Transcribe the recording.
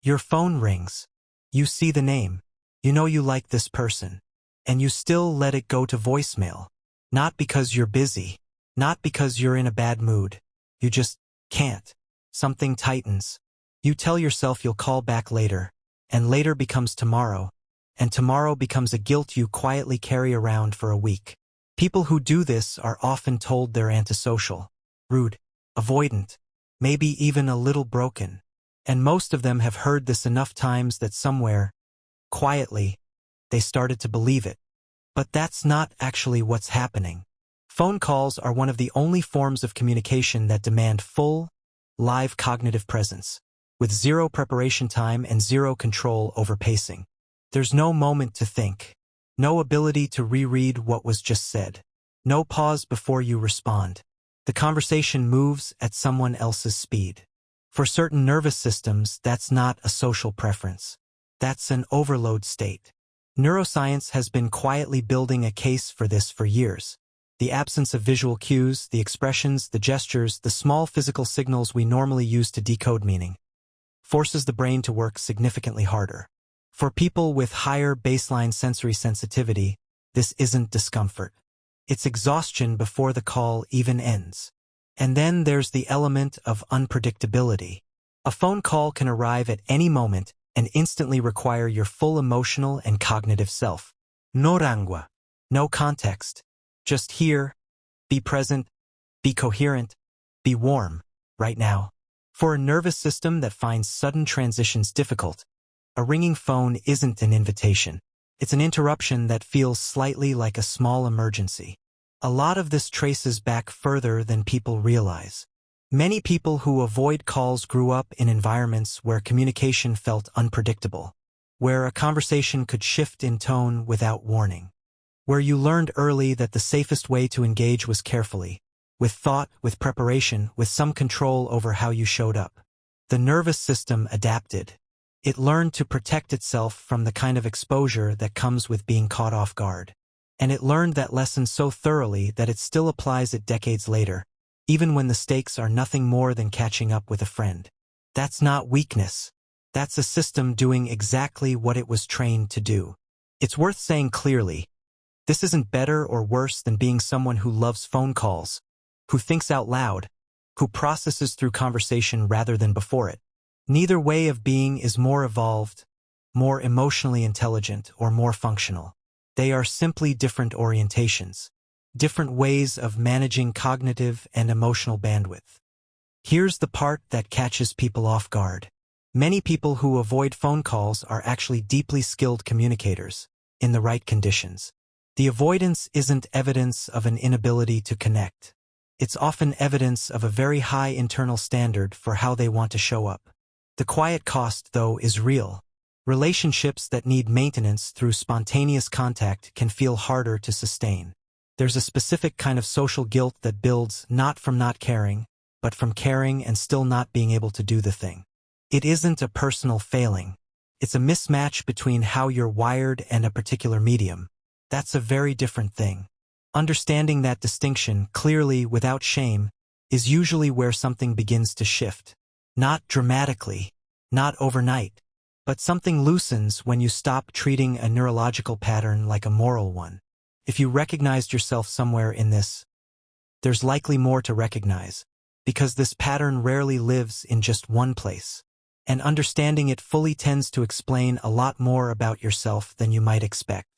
Your phone rings. You see the name. You know you like this person. And you still let it go to voicemail. Not because you're busy. Not because you're in a bad mood. You just can't. Something tightens. You tell yourself you'll call back later. And later becomes tomorrow. And tomorrow becomes a guilt you quietly carry around for a week. People who do this are often told they're antisocial, rude, avoidant, maybe even a little broken. And most of them have heard this enough times that somewhere, quietly, they started to believe it. But that's not actually what's happening. Phone calls are one of the only forms of communication that demand full, live cognitive presence, with zero preparation time and zero control over pacing. There's no moment to think, no ability to reread what was just said, no pause before you respond. The conversation moves at someone else's speed. For certain nervous systems, that's not a social preference. That's an overload state. Neuroscience has been quietly building a case for this for years. The absence of visual cues, the expressions, the gestures, the small physical signals we normally use to decode meaning, forces the brain to work significantly harder. For people with higher baseline sensory sensitivity, this isn't discomfort. It's exhaustion before the call even ends. And then there's the element of unpredictability. A phone call can arrive at any moment and instantly require your full emotional and cognitive self. No rangua. No context. Just hear, be present, be coherent, be warm, right now. For a nervous system that finds sudden transitions difficult, a ringing phone isn't an invitation. It's an interruption that feels slightly like a small emergency. A lot of this traces back further than people realize. Many people who avoid calls grew up in environments where communication felt unpredictable, where a conversation could shift in tone without warning, where you learned early that the safest way to engage was carefully, with thought, with preparation, with some control over how you showed up. The nervous system adapted. It learned to protect itself from the kind of exposure that comes with being caught off guard. And it learned that lesson so thoroughly that it still applies it decades later, even when the stakes are nothing more than catching up with a friend. That's not weakness. That's a system doing exactly what it was trained to do. It's worth saying clearly, this isn't better or worse than being someone who loves phone calls, who thinks out loud, who processes through conversation rather than before it. Neither way of being is more evolved, more emotionally intelligent, or more functional. They are simply different orientations, different ways of managing cognitive and emotional bandwidth. Here's the part that catches people off guard. Many people who avoid phone calls are actually deeply skilled communicators, in the right conditions. The avoidance isn't evidence of an inability to connect. It's often evidence of a very high internal standard for how they want to show up. The quiet cost, though, is real. Relationships that need maintenance through spontaneous contact can feel harder to sustain. There's a specific kind of social guilt that builds not from not caring, but from caring and still not being able to do the thing. It isn't a personal failing. It's a mismatch between how you're wired and a particular medium. That's a very different thing. Understanding that distinction clearly, without shame, is usually where something begins to shift. Not dramatically, not overnight, but something loosens when you stop treating a neurological pattern like a moral one. If you recognized yourself somewhere in this, there's likely more to recognize, because this pattern rarely lives in just one place, and understanding it fully tends to explain a lot more about yourself than you might expect.